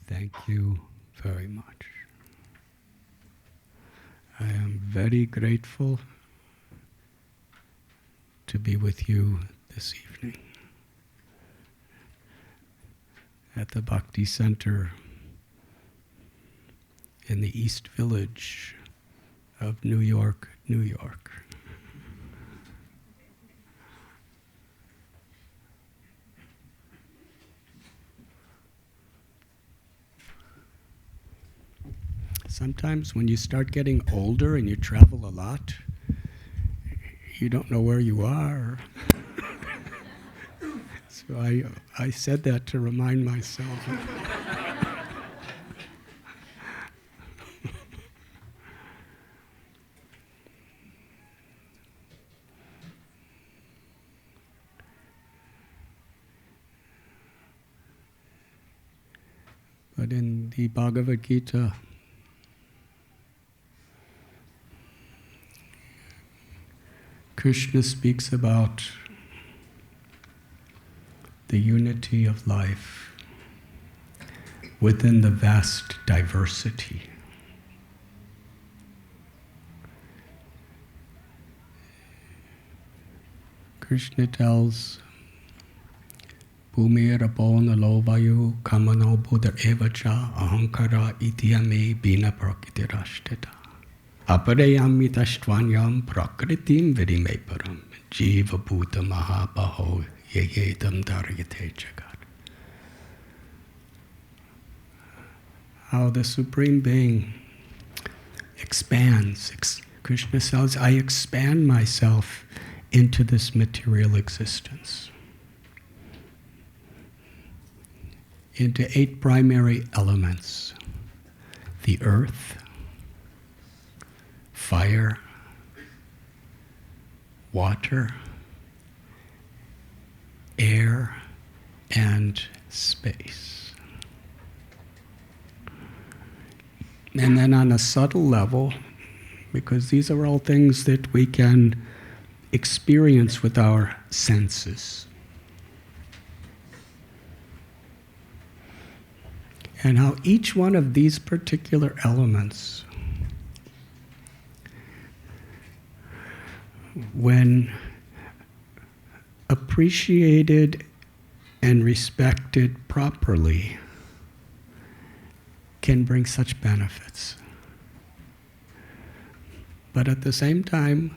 Thank you very much. I am very grateful to be with you this evening at the Bhakti Center in the East Village of New York, New York. Sometimes when you start getting older and you travel a lot, you don't know where you are. So I said that to remind myself. But in the Bhagavad Gita, Krishna speaks about the unity of life within the vast diversity. Krishna tells Bhumir apona lovayu kamano buddha evacha ahankara ityame bina prakritirashtita aparayami tastvanyam prakritim vidime param jiva bhuta mahabaho yeyedam dharyate jagat. How the Supreme Being expands. Krishna says, I expand myself into this material existence, into 8 primary elements: the earth, fire, water, air, and space. And then on a subtle level, because these are all things that we can experience with our senses, and how each one of these particular elements, when appreciated and respected properly, can bring such benefits. But at the same time,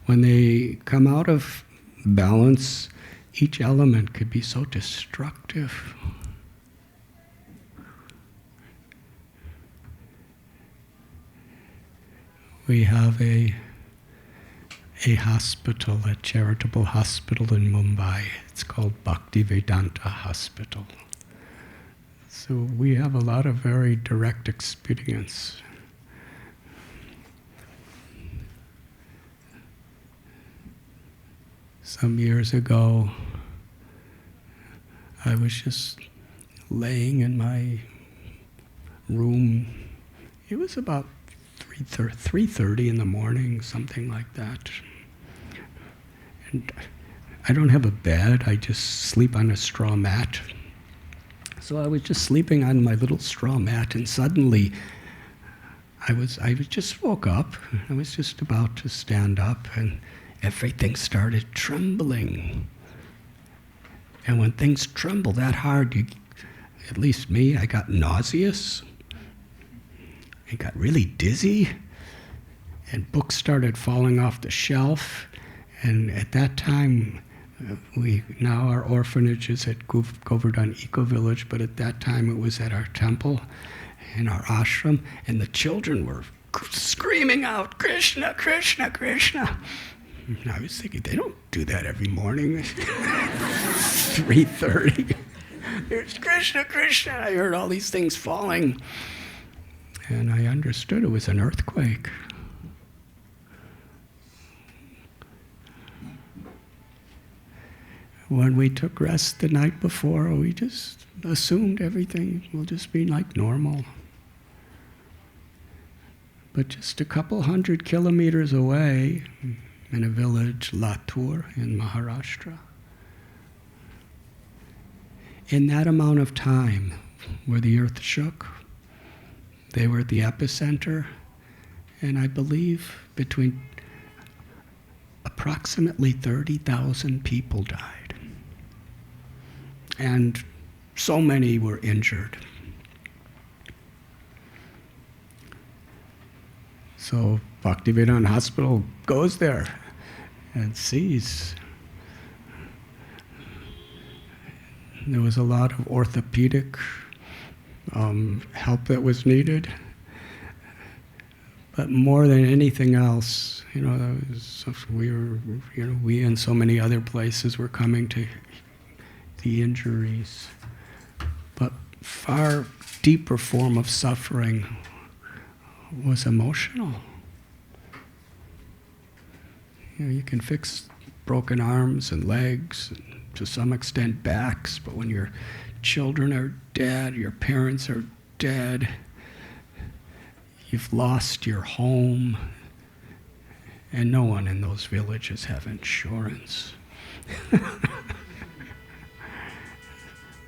when they come out of balance, each element could be so destructive. We have a hospital, a charitable hospital in Mumbai. It's called Bhakti Vedanta Hospital. So we have a lot of very direct experience. Some years ago, I was just laying in my room. It was about 3:30 in the morning, something like that. And I don't have a bed, I just sleep on a straw mat. So I was just sleeping on my little straw mat, and suddenly I just woke up. I was just about to stand up, and everything started trembling. And when things tremble that hard, at least me, I got nauseous. I got really dizzy, and books started falling off the shelf. And at that time, now our orphanage is at Govardhan Eco Village, but at that time it was at our temple, in our ashram, and the children were screaming out, Krishna, Krishna, Krishna. And I was thinking, they don't do that every morning. 3:30. There's Krishna, Krishna. I heard all these things falling. And I understood it was an earthquake. When we took rest the night before, we just assumed everything will just be like normal. But just a couple 100 kilometers away, in a village, Latur, in Maharashtra, in that amount of time, where the earth shook. They were at the epicenter, and I believe between approximately 30,000 people died. And so many were injured. So Bhaktivedanta Hospital goes there and sees. There was a lot of orthopedic help that was needed. But more than anything else, we and so many other places were coming to the injuries. But far deeper form of suffering was emotional. You can fix broken arms and legs, and to some extent backs, but when your children are dead, your parents are dead, you've lost your home, and no one in those villages have insurance.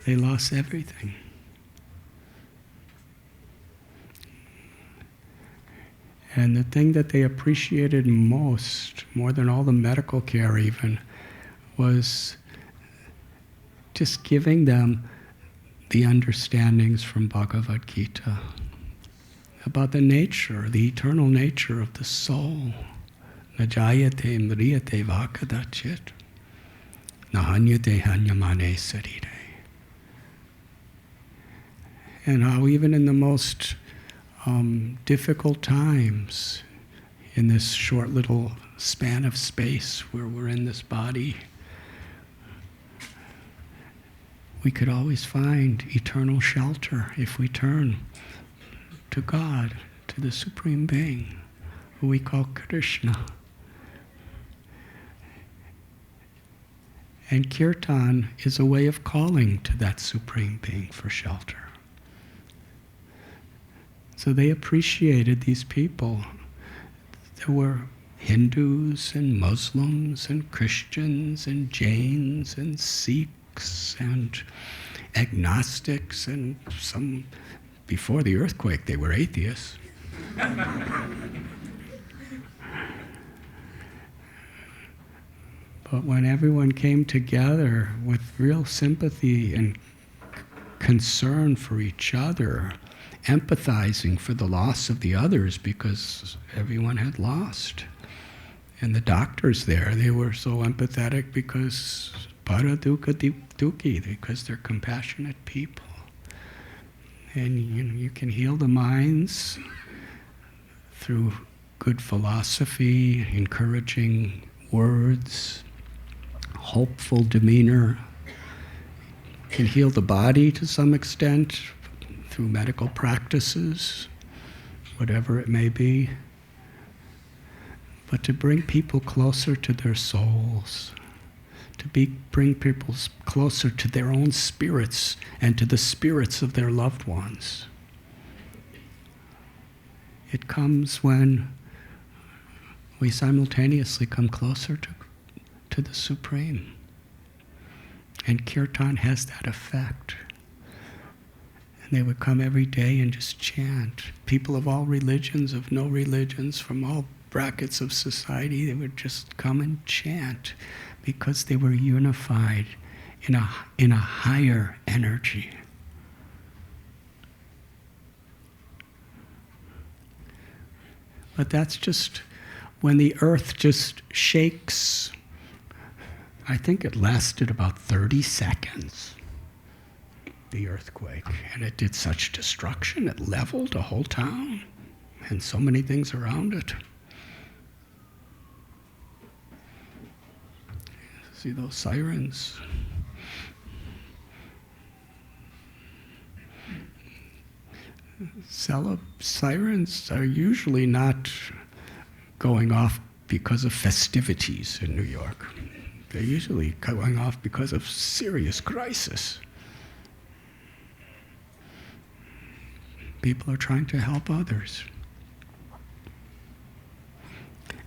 They lost everything. And the thing that they appreciated most, more than all the medical care even, was just giving them the understandings from Bhagavad Gita about the nature, the eternal nature of the soul. Najayate mriyate vakadachit, nahanyate hanyamane sarire. And how even in the most difficult times, in this short little span of space where we're in this body, we could always find eternal shelter if we turn to God, to the Supreme Being, who we call Krishna. And kirtan is a way of calling to that Supreme Being for shelter. So they appreciated these people. There were Hindus and Muslims and Christians and Jains and Sikhs and agnostics, and some, before the earthquake, they were atheists. But when everyone came together with real sympathy and concern for each other, empathizing for the loss of the others, because everyone had lost. And the doctors there, they were so empathetic because para dukkha dukhi, because they're compassionate people. And you can heal the minds through good philosophy, encouraging words, hopeful demeanor. You can heal the body to some extent through medical practices, whatever it may be. But to bring people closer to their souls, to bring people closer to their own spirits and to the spirits of their loved ones. It comes when we simultaneously come closer to the Supreme. And kirtan has that effect. And they would come every day and just chant. People of all religions, of no religions, from all brackets of society, they would just come and chant because they were unified in a higher energy. But that's just when the earth just shakes. I think it lasted about 30 seconds, the earthquake, and it did such destruction. It leveled a whole town and so many things around it. See those sirens? Sirens are usually not going off because of festivities in New York. They're usually going off because of serious crisis. People are trying to help others.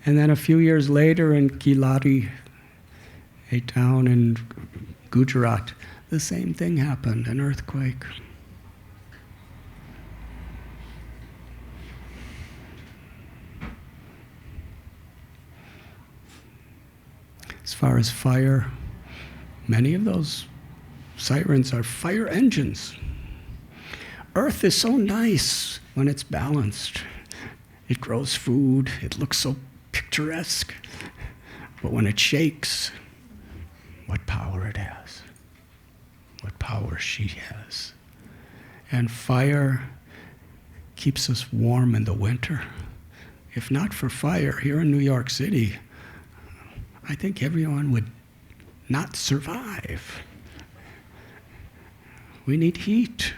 And then a few years later in Kilari, a town in Gujarat, the same thing happened, an earthquake. far as fire, many of those sirens are fire engines. Earth is so nice when it's balanced. It grows food, it looks so picturesque. But when it shakes, what power it has. What power she has. And fire keeps us warm in the winter. If not for fire, here in New York City, I think everyone would not survive. We need heat.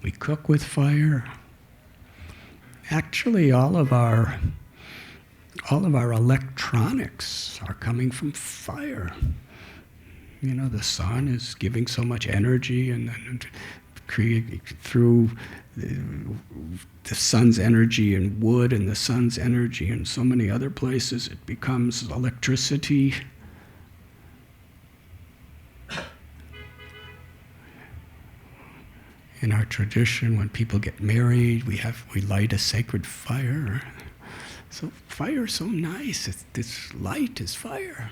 We cook with fire. Actually, all of our electronics are coming from fire. You know, the sun is giving so much energy, and through the sun's energy in wood and the sun's energy in so many other places, it becomes electricity. In our tradition, when people get married, we light a sacred fire. So fire is so nice. This light is fire.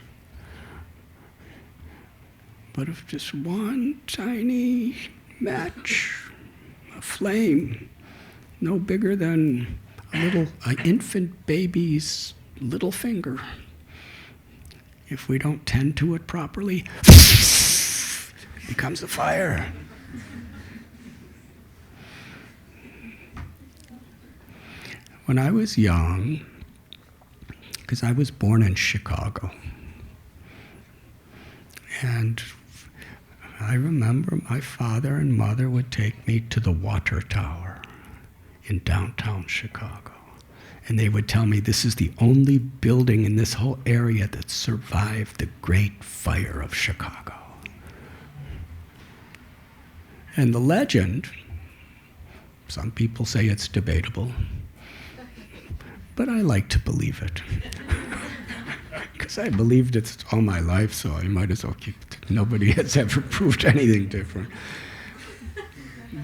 But if just one tiny match, a flame, no bigger than an infant baby's little finger, if we don't tend to it properly, it becomes a fire. When I was young, because I was born in Chicago, and I remember my father and mother would take me to the water tower in downtown Chicago. And they would tell me this is the only building in this whole area that survived the Great Fire of Chicago. And the legend, some people say it's debatable, but I like to believe it. Because I believed it all my life, so I might as well keep it. Nobody has ever proved anything different.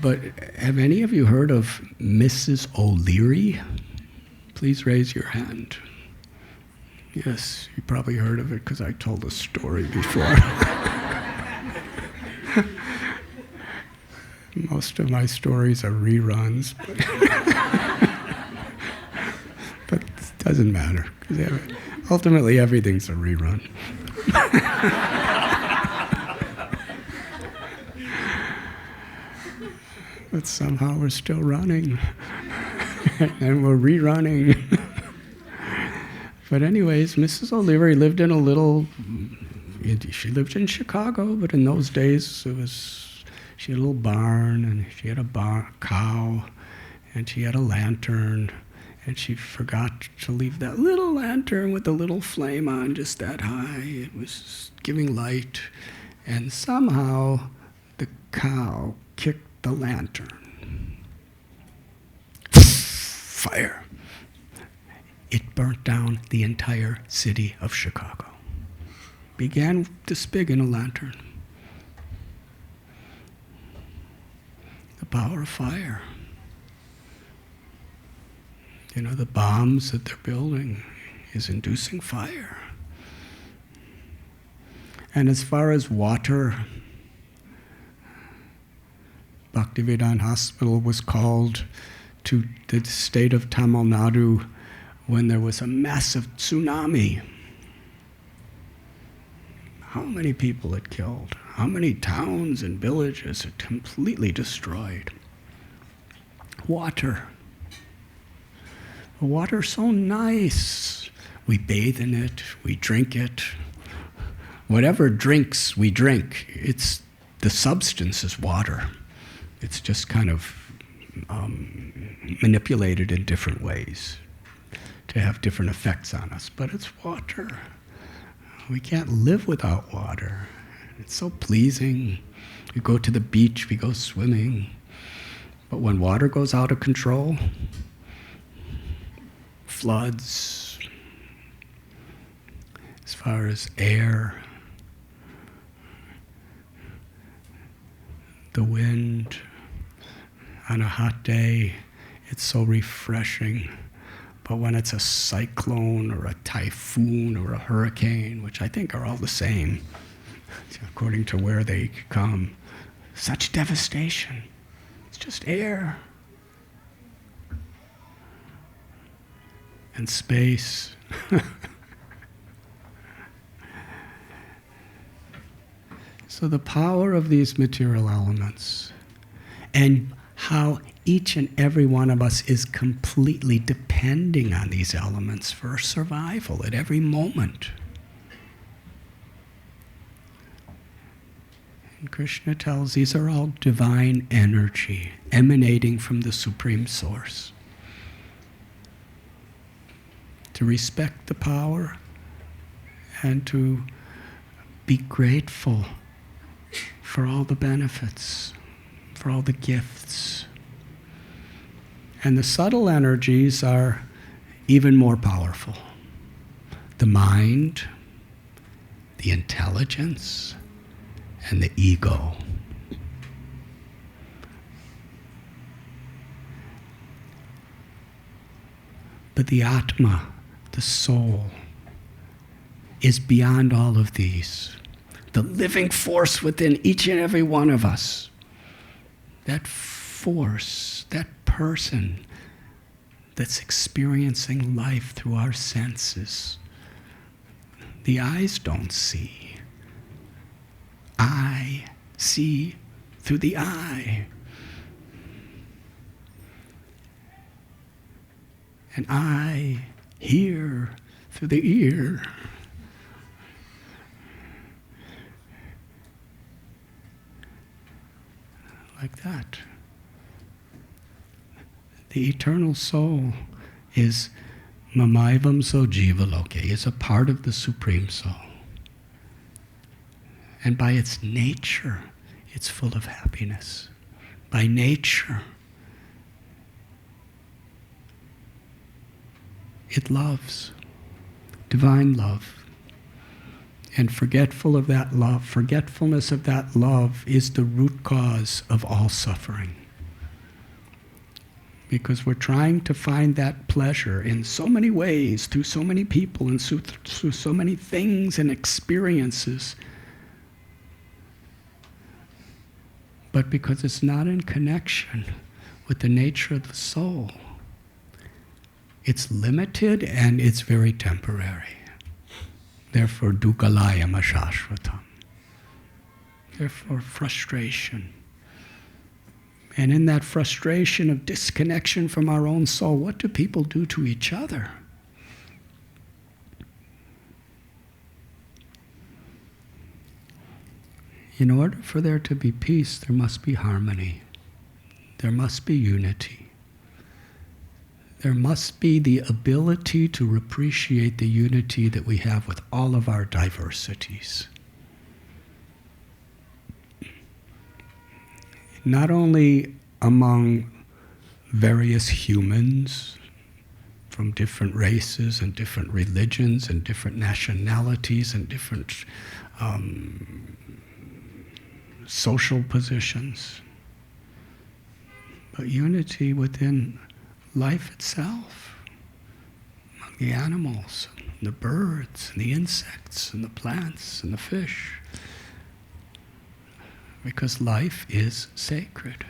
But have any of you heard of Mrs. O'Leary? Please raise your hand. Yes, you probably heard of it because I told a story before. Most of my stories are reruns. But it doesn't matter. Ultimately, everything's a rerun. But somehow we're still running. And we're rerunning. But anyways, Mrs. O'Leary lived in she lived in Chicago, but in those days she had a little barn, and she had a cow, and she had a lantern. And she forgot to leave that little lantern with the little flame on just that high. It was giving light. And somehow the cow kicked the lantern. Fire. It burnt down the entire city of Chicago. Began this big in a lantern. The power of fire. You know, the bombs that they're building is inducing fire. And as far as water, Bhaktivedanta Hospital was called to the state of Tamil Nadu when there was a massive tsunami. How many people it killed? How many towns and villages it completely destroyed? Water. The water's so nice. We bathe in it, we drink it. Whatever drinks we drink, the substance is water. It's just kind of manipulated in different ways to have different effects on us. But it's water. We can't live without water. It's so pleasing. We go to the beach, we go swimming. But when water goes out of control, floods, as far as air, the wind, on a hot day, it's so refreshing. But when it's a cyclone or a typhoon or a hurricane, which I think are all the same, according to where they come, such devastation. It's just air and space. So the power of these material elements and how each and every one of us is completely depending on these elements for survival at every moment. And Krishna tells these are all divine energy emanating from the Supreme Source. To respect the power and to be grateful for all the benefits, for all the gifts. And the subtle energies are even more powerful. The mind, the intelligence, and the ego. But the Atma, the soul, is beyond all of these. The living force within each and every one of us. That force, that person that's experiencing life through our senses. The eyes don't see. I see through the eye. And I hear through the ear. Like that. The eternal soul is Mamaivam so Jivaloke, is a part of the Supreme Soul. And by its nature, it's full of happiness. By nature, it loves, divine love. And forgetfulness of that love is the root cause of all suffering. Because we're trying to find that pleasure in so many ways, through so many people, and through so many things and experiences. But because it's not in connection with the nature of the soul, it's limited and it's very temporary. Therefore, dukkhalayam ashashvatam. Therefore, frustration. And in that frustration of disconnection from our own soul, what do people do to each other? In order for there to be peace, there must be harmony. There must be unity. There must be the ability to appreciate the unity that we have with all of our diversities. Not only among various humans from different races and different religions and different nationalities and different social positions, but unity within life itself, among the animals, and the birds, and the insects, and the plants, and the fish. Because life is sacred.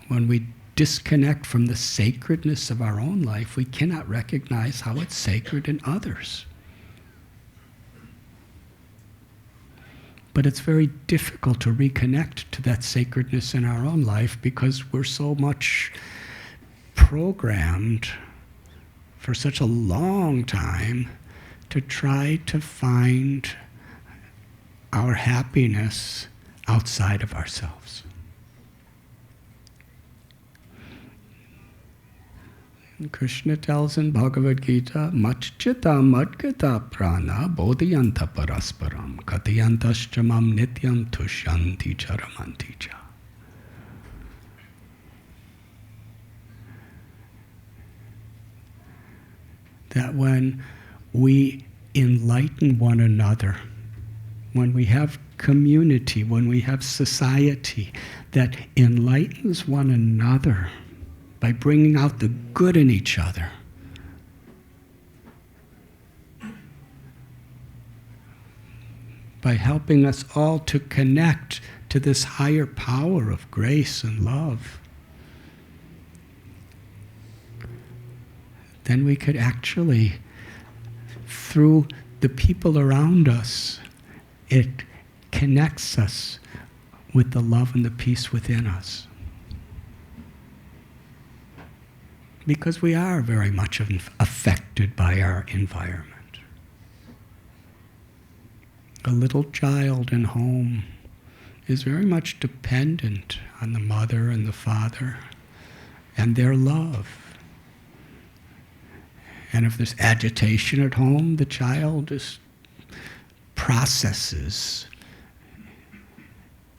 When we disconnect from the sacredness of our own life, we cannot recognize how it's sacred in others. But it's very difficult to reconnect to that sacredness in our own life because we're so much programmed for such a long time to try to find our happiness outside of ourselves. And Krishna tells in Bhagavad Gita, Matchita madgata prana bodhiyanta parasparam katayantaschamam nityam tushyanti charamanti cha. That when we enlighten one another, when we have community, when we have society that enlightens one another, by bringing out the good in each other. By helping us all to connect to this higher power of grace and love. Then we could actually, through the people around us, it connects us with the love and the peace within us. Because we are very much affected by our environment. A little child in home is very much dependent on the mother and the father and their love. And if there's agitation at home, the child processes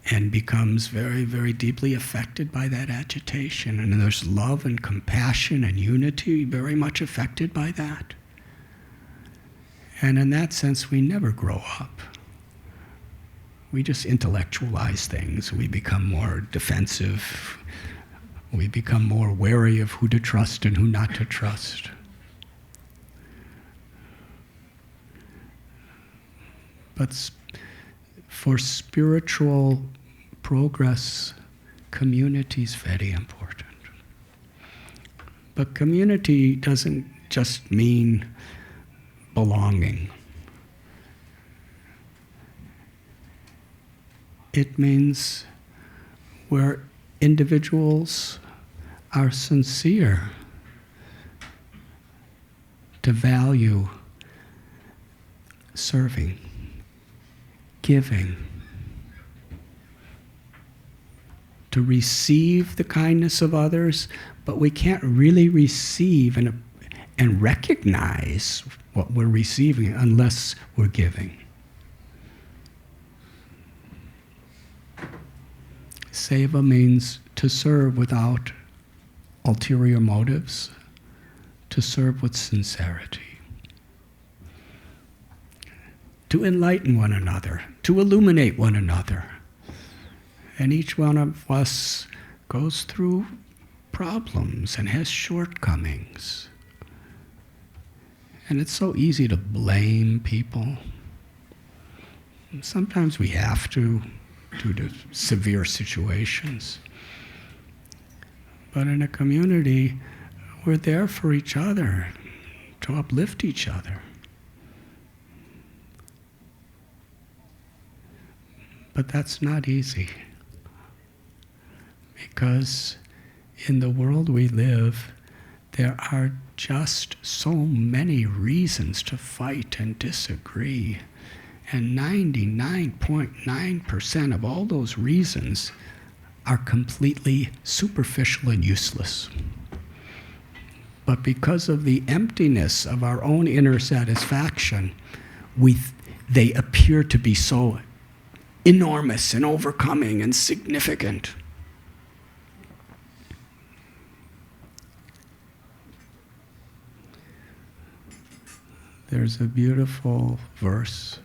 and becomes very, very deeply affected by that agitation. And there's love and compassion and unity very much affected by that. And in that sense, we never grow up. We just intellectualize things. We become more defensive. We become more wary of who to trust and who not to trust. But for spiritual progress, community is very important. But community doesn't just mean belonging. It means where individuals are sincere to value serving, giving, to receive the kindness of others, but we can't really receive and recognize what we're receiving unless we're giving. Seva means to serve without ulterior motives, to serve with sincerity, to enlighten one another, to illuminate one another. And each one of us goes through problems and has shortcomings. And it's so easy to blame people. And sometimes we have to, due to severe situations. But in a community, we're there for each other, to uplift each other. But that's not easy. Because in the world we live, there are just so many reasons to fight and disagree. And 99.9% of all those reasons are completely superficial and useless. But because of the emptiness of our own inner satisfaction, they appear to be so enormous and overcoming and significant. There's a beautiful verse,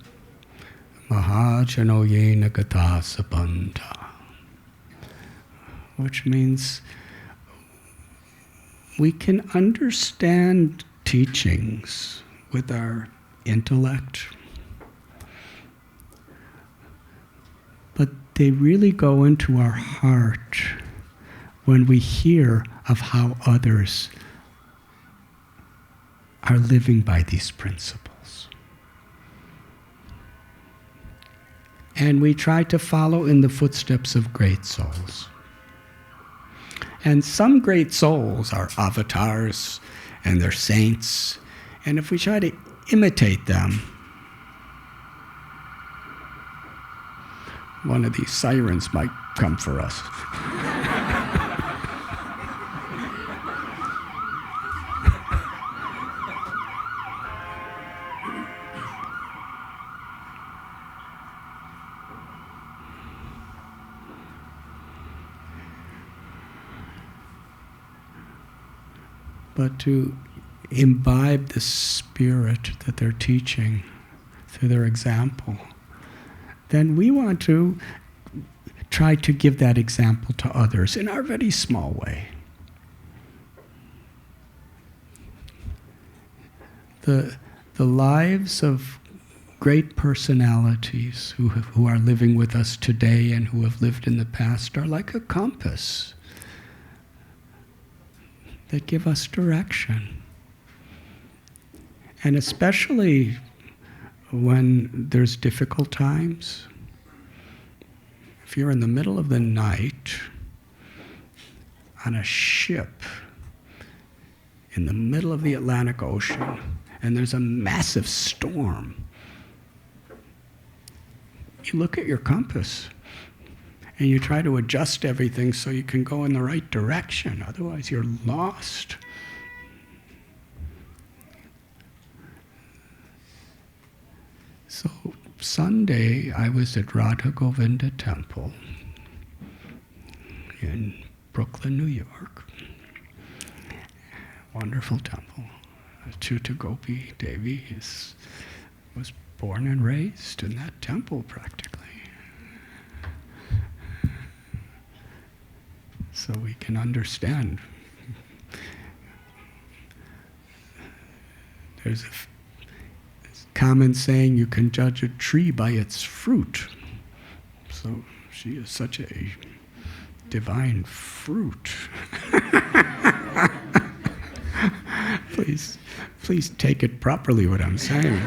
Mahajano yena gata sabandha, which means we can understand teachings with our intellect, but they really go into our heart when we hear of how others are living by these principles. And we try to follow in the footsteps of great souls. And some great souls are avatars and they're saints. And if we try to imitate them, one of these sirens might come for us. But to imbibe the spirit that they're teaching through their example, then we want to try to give that example to others in our very small way. the lives of great personalities who are living with us today and who have lived in the past are like a compass that give us direction. And especially when there's difficult times, if you're in the middle of the night on a ship in the middle of the Atlantic Ocean and there's a massive storm, you look at your compass and you try to adjust everything so you can go in the right direction. Otherwise, you're lost. So Sunday, I was at Radha Govinda Temple in Brooklyn, New York. Wonderful temple. Chuta Gopi Devi was born and raised in that temple practically. So we can understand. There's a common saying, you can judge a tree by its fruit. So she is such a divine fruit. Please take it properly what I'm saying.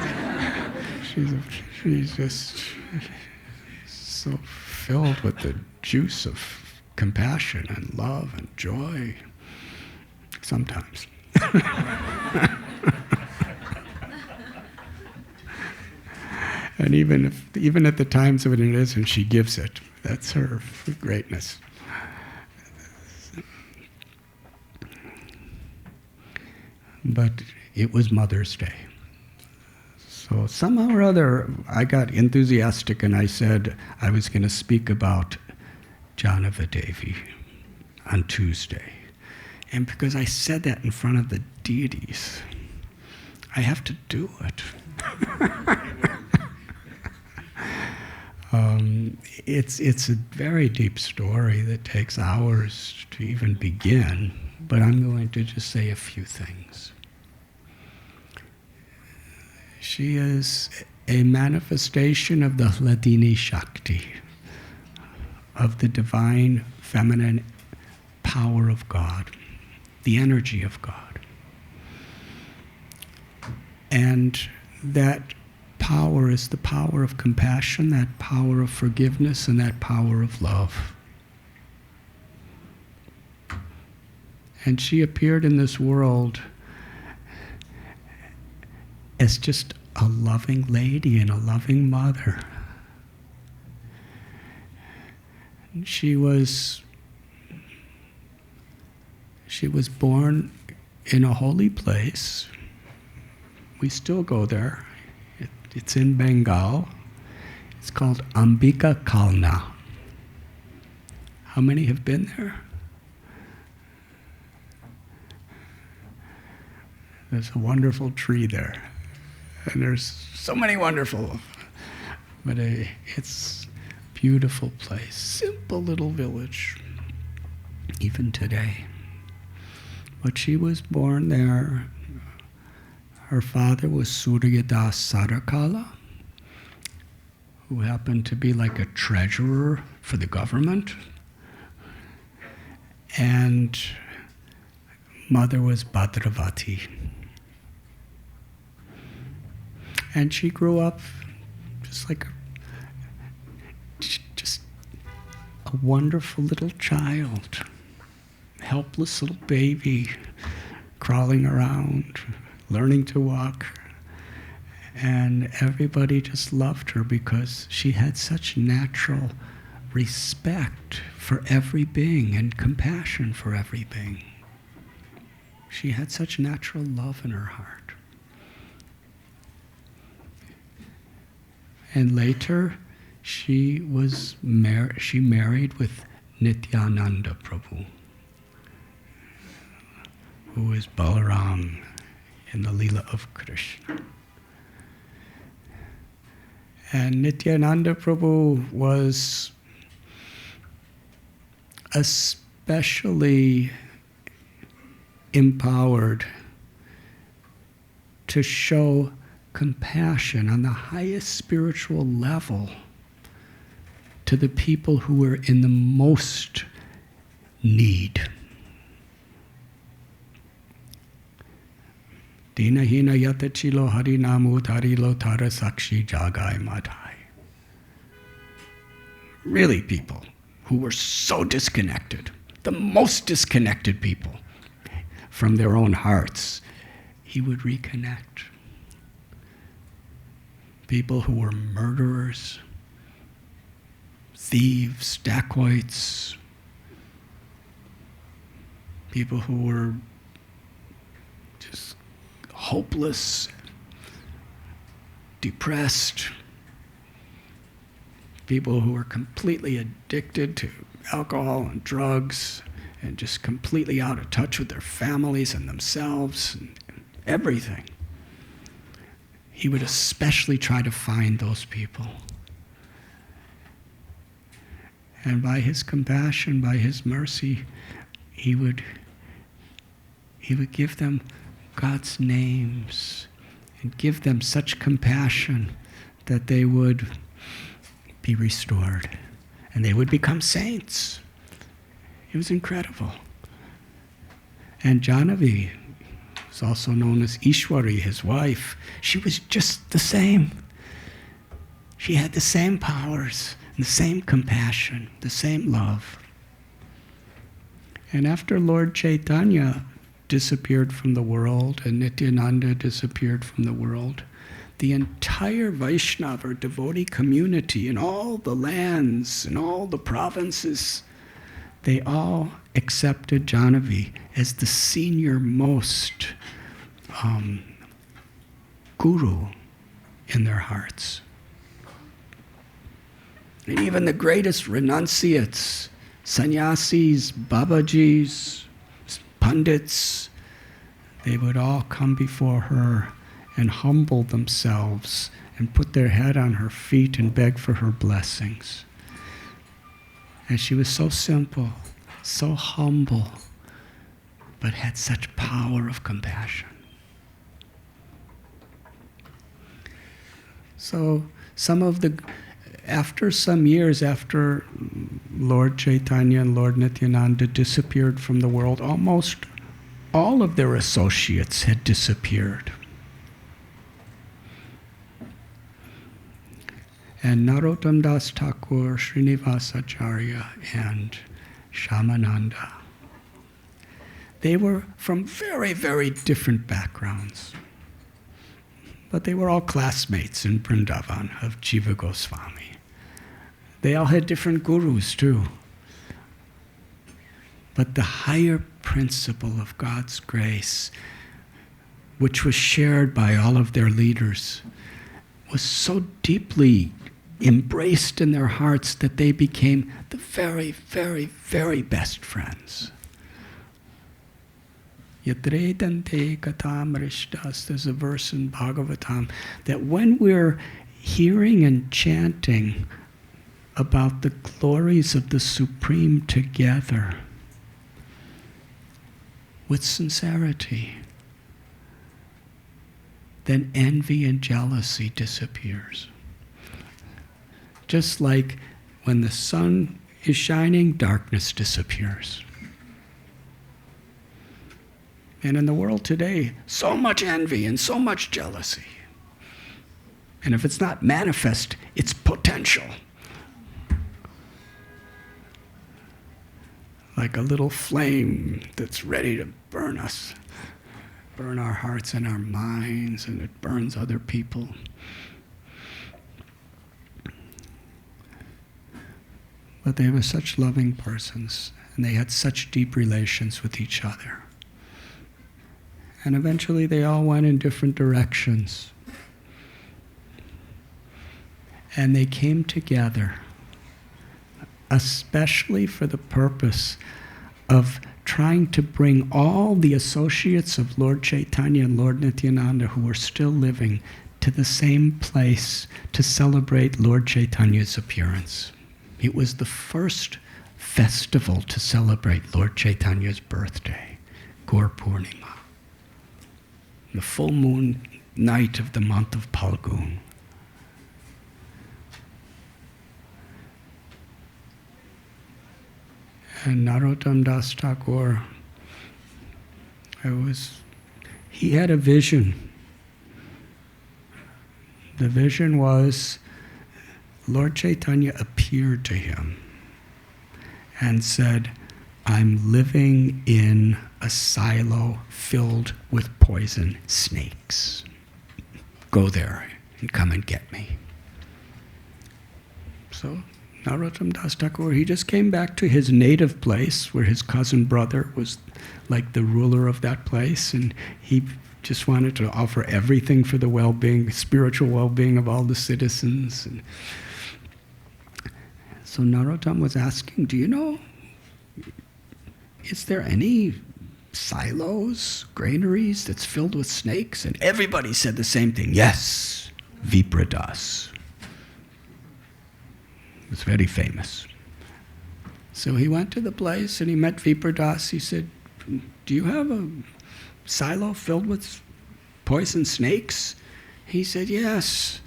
She's just so filled with the juice of compassion and love and joy. Sometimes. And even at the times when it isn't, she gives it. That's her greatness. But it was Mother's Day. So somehow or other, I got enthusiastic and I said I was going to speak about Janava Devi on Tuesday. And because I said that in front of the deities, I have to do it. It's a very deep story that takes hours to even begin, but I'm going to just say a few things. She is a manifestation of the Hladini Shakti, of the divine feminine power of God, the energy of God. And that power is the power of compassion, that power of forgiveness, and that power of love. And she appeared in this world as just a loving lady and a loving mother. She was born in a holy place. We still go there. It's in Bengal. It's called Ambika Kalna. How many have been there? There's a wonderful tree there. And there's so many wonderful, but it's a beautiful place. Simple little village, even today. But she was born there. Her father was Suryadas Sarakala, who happened to be like a treasurer for the government. And mother was Bhadravati. And she grew up just like just a wonderful little child, helpless little baby, crawling around, learning to walk. And everybody just loved her because she had such natural respect for every being and compassion for every being. She had such natural love in her heart. And later, she married with Nityananda Prabhu, who is Balaram in the Leela of Krishna. And Nityananda Prabhu was especially empowered to show compassion on the highest spiritual level to the people who were in the most need. Dina hina yata chilo harinamu tarilo tara sakshi jagai madhai. Really, people who were so disconnected, the most disconnected people from their own hearts, he would reconnect. People who were murderers, thieves, dacoits, people who were just hopeless, depressed, people who were completely addicted to alcohol and drugs and just completely out of touch with their families and themselves and everything. He would especially try to find those people. And by his compassion, by his mercy, he would give them God's names and give them such compassion that they would be restored and they would become saints. It was incredible. And Jahnavi was also known as Ishwari, his wife. She was just the same. She had the same powers, the same compassion, the same love. And after Lord Chaitanya disappeared from the world and Nityananda disappeared from the world, the entire Vaishnava or devotee community in all the lands and all the provinces, they all accepted Jahnavi as the senior most guru in their hearts. And even the greatest renunciates, sannyasis, babajis, pundits, they would all come before her and humble themselves and put their head on her feet and beg for her blessings. And she was so simple, so humble, but had such power of compassion. So after some years after Lord Chaitanya and Lord Nityananda disappeared from the world, almost all of their associates had disappeared. And Narottam Das Thakur, Srinivasacharya, and Shamananda, they were from very, very different backgrounds. But they were all classmates in Vrindavan of Jiva Goswami. They all had different gurus too. But the higher principle of God's grace, which was shared by all of their leaders, was so deeply embraced in their hearts that they became the very, very, very best friends. Yatredante katam rishtas, there's a verse in Bhagavatam that when we're hearing and chanting about the glories of the Supreme together with sincerity, then envy and jealousy disappears. Just like when the sun is shining, darkness disappears. And in the world today, so much envy and so much jealousy. And if it's not manifest, it's potential. Like a little flame that's ready to burn us, burn our hearts and our minds, and it burns other people. But they were such loving persons, and they had such deep relations with each other. And eventually they all went in different directions. And they came together, especially for the purpose of trying to bring all the associates of Lord Chaitanya and Lord Nityananda who were still living to the same place to celebrate Lord Chaitanya's appearance. It was the first festival to celebrate Lord Chaitanya's birthday, Gaur Purnima. The full moon night of the month of Phalgun. And Narottam Das Thakur, he had a vision. The vision was Lord Chaitanya appeared to him and said, I'm living in a silo filled with poison snakes. Go there and come and get me. So Narottam Das Thakur, he just came back to his native place where his cousin brother was like the ruler of that place, and he just wanted to offer everything for the well-being, spiritual well-being of all the citizens. And so Narottam was asking, do you know, is there any silos, granaries that's filled with snakes? And everybody said the same thing. Yes, Vipradas. It was very famous. So he went to the place and he met Vipradas. He said, do you have a silo filled with poison snakes? He said, yes.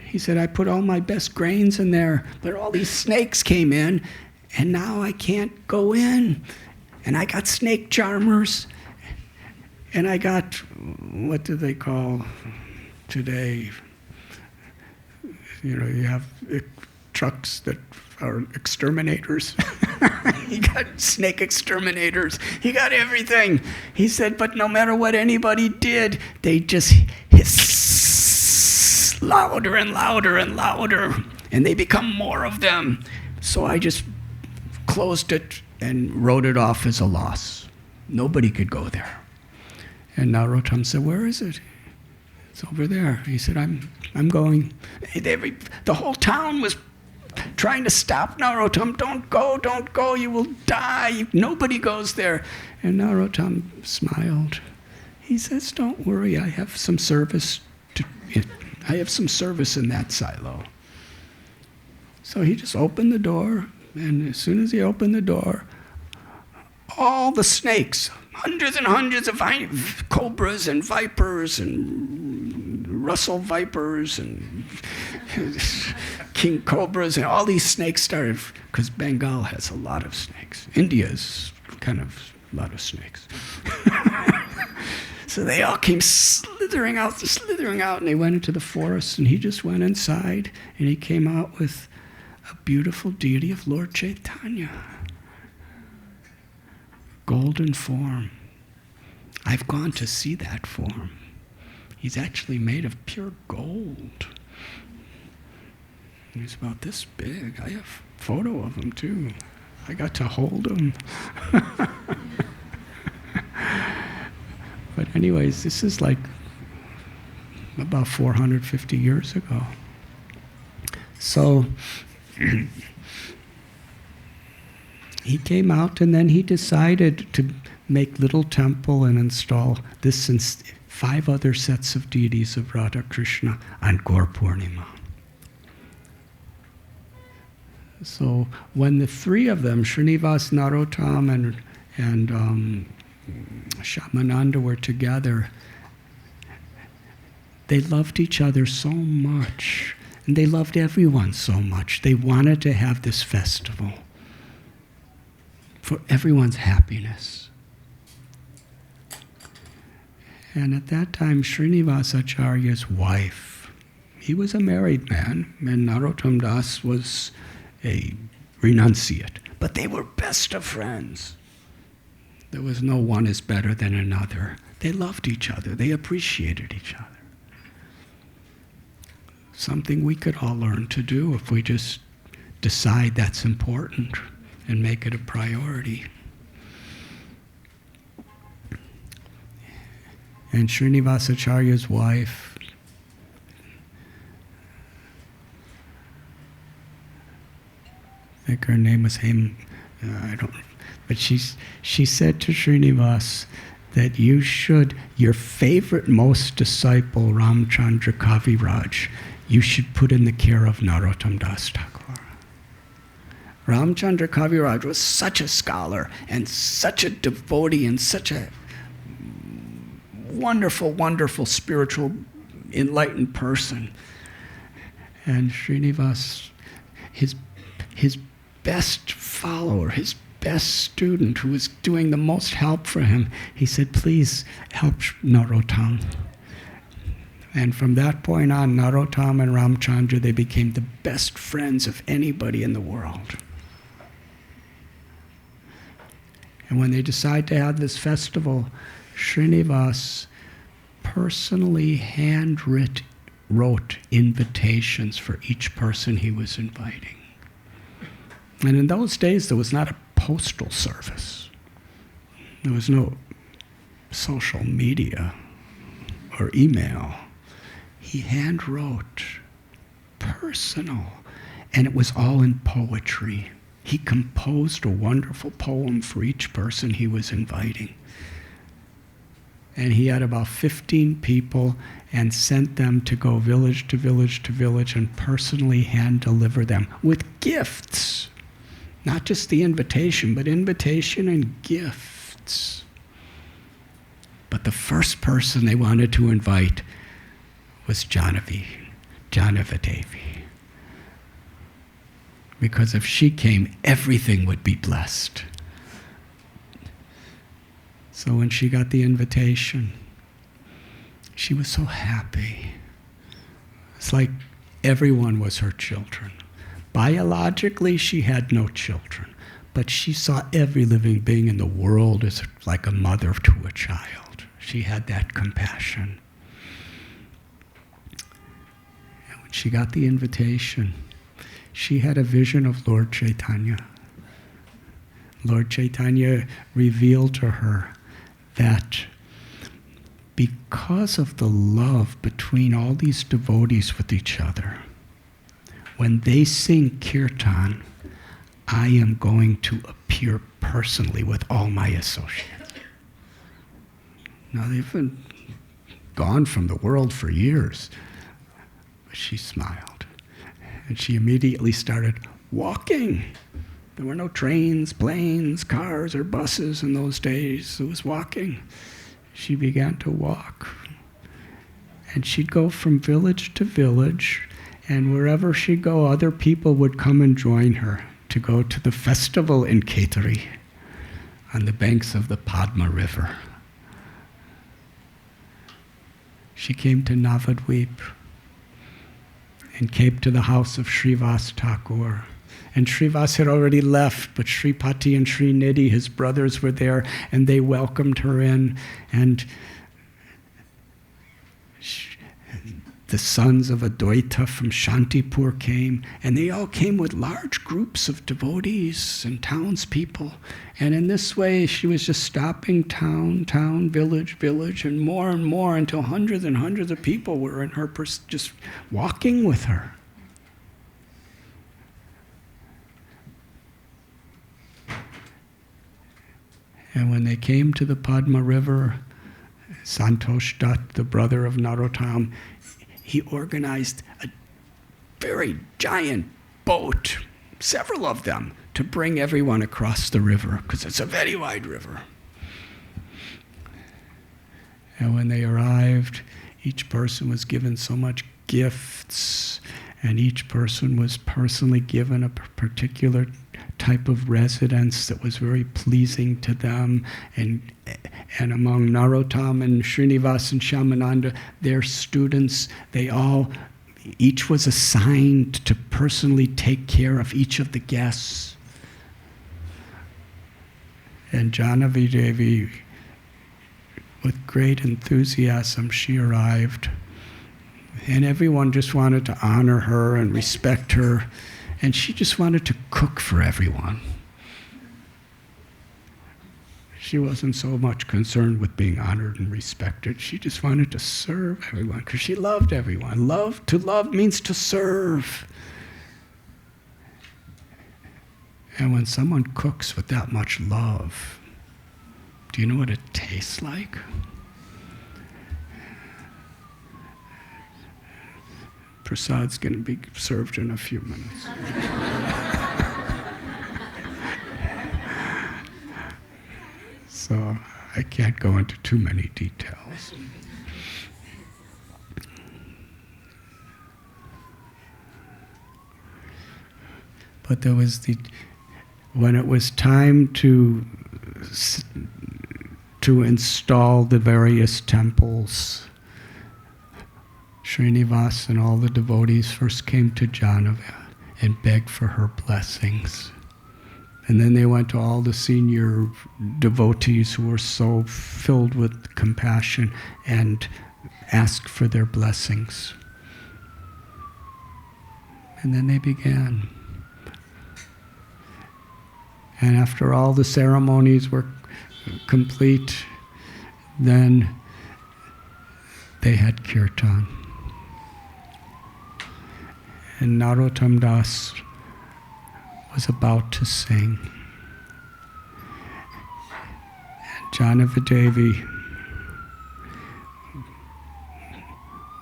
He said, I put all my best grains in there, but all these snakes came in, and now I can't go in. And I got snake charmers, and I got, what do they call today? You know, you have trucks that are exterminators. He got snake exterminators. He got everything. He said, but no matter what anybody did, they just hiss louder and louder and louder, and they become more of them. So I just closed it and wrote it off as a loss. Nobody could go there. And Narottam said, where is it? It's over there. He said, I'm going. The whole town was trying to stop Narottam. Don't go, you will die. Nobody goes there. And Narottam smiled. He says, don't worry, I have some service in that silo. So he just opened the door, and as soon as he opened the door, all the snakes, hundreds and hundreds of cobras and vipers and Russell vipers and king cobras, and all these snakes started, because Bengal has a lot of snakes. India's kind of a lot of snakes. So they all came slithering out, and they went into the forest, and he just went inside, and he came out with a beautiful deity of Lord Chaitanya. Golden form. I've gone to see that form. He's actually made of pure gold. He's about this big. I have a photo of him too. I got to hold him. But anyways, this is like about 450 years ago. So he came out, and then he decided to make little temple and install this and 5 other sets of deities of Radha Krishna on Gaur Purnima. So when the 3 of them, Srinivas, Narottam, and Shyamananda, were together, they loved each other so much, and they loved everyone so much. They wanted to have this festival for everyone's happiness. And at that time, Srinivasacharya's wife, he was a married man, and Narottam Das was a renunciate, but they were best of friends. There was no one is better than another. They loved each other. They appreciated each other. Something we could all learn to do if we just decide that's important and make it a priority. And Srinivasacharya's wife, I think her name was but she said to Srinivas that your favorite most disciple, Ramchandra Kaviraj, you should put in the care of Narottam Das Thakur. Ramchandra Kaviraj was such a scholar and such a devotee and such a wonderful, wonderful spiritual enlightened person. And Srinivas, his best follower, his best student who was doing the most help for him, he said, please help Narottam. And from that point on, Narottam and Ramchandra, they became the best friends of anybody in the world. And when they decided to have this festival, Srinivas personally wrote invitations for each person he was inviting. And in those days, there was not a postal service. There was no social media or email. He hand wrote, personal, and it was all in poetry. He composed a wonderful poem for each person he was inviting. And he had about 15 people and sent them to go village to village to village and personally hand deliver them with gifts. Not just the invitation, but invitation and gifts. But the first person they wanted to invite was Janavi Devi. Because if she came, everything would be blessed. So when she got the invitation, she was so happy. It's like everyone was her children. Biologically, she had no children, but she saw every living being in the world as like a mother to a child. She had that compassion. And when she got the invitation, she had a vision of Lord Chaitanya. Lord Chaitanya revealed to her that because of the love between all these devotees with each other, when they sing kirtan, I am going to appear personally with all my associates. Now they've been gone from the world for years, but she smiled. And she immediately started walking. There were no trains, planes, cars, or buses in those days. It was walking. She began to walk. And she'd go from village to village, and wherever she'd go, other people would come and join her to go to the festival in Ketari on the banks of the Padma River. She came to Navadvip and came to the house of Srivas Thakur. And Srivas had already left, but Sripati and Srinidhi, his brothers, were there, and they welcomed her in. And the sons of Advaita from Shantipur came, and they all came with large groups of devotees and townspeople. And in this way, she was just stopping town, village, and more until hundreds and hundreds of people were in her, just walking with her. And when they came to the Padma River, Santosh Dutt, the brother of Narottam, he organized a very giant boat, several of them, to bring everyone across the river, because it's a very wide river. And when they arrived, each person was given so much gifts, and each person was personally given a particular type of residence that was very pleasing to them. And among Narottam and Srinivas and Shyamananda, their students, each was assigned to personally take care of each of the guests. And Janavi Devi, with great enthusiasm, she arrived. And everyone just wanted to honor her and respect her. And she just wanted to cook for everyone. She wasn't so much concerned with being honored and respected. She just wanted to serve everyone, because she loved everyone. To love means to serve. And when someone cooks with that much love, do you know what it tastes like? Prasad's going to be served in a few minutes. So I can't go into too many details. But there was when it was time to install the various temples, Srinivas and all the devotees first came to Janava and begged for her blessings. And then they went to all the senior devotees who were so filled with compassion and asked for their blessings. And then they began. And after all the ceremonies were complete, then they had kirtan. And Narottam Das was about to sing. And Janava Devi,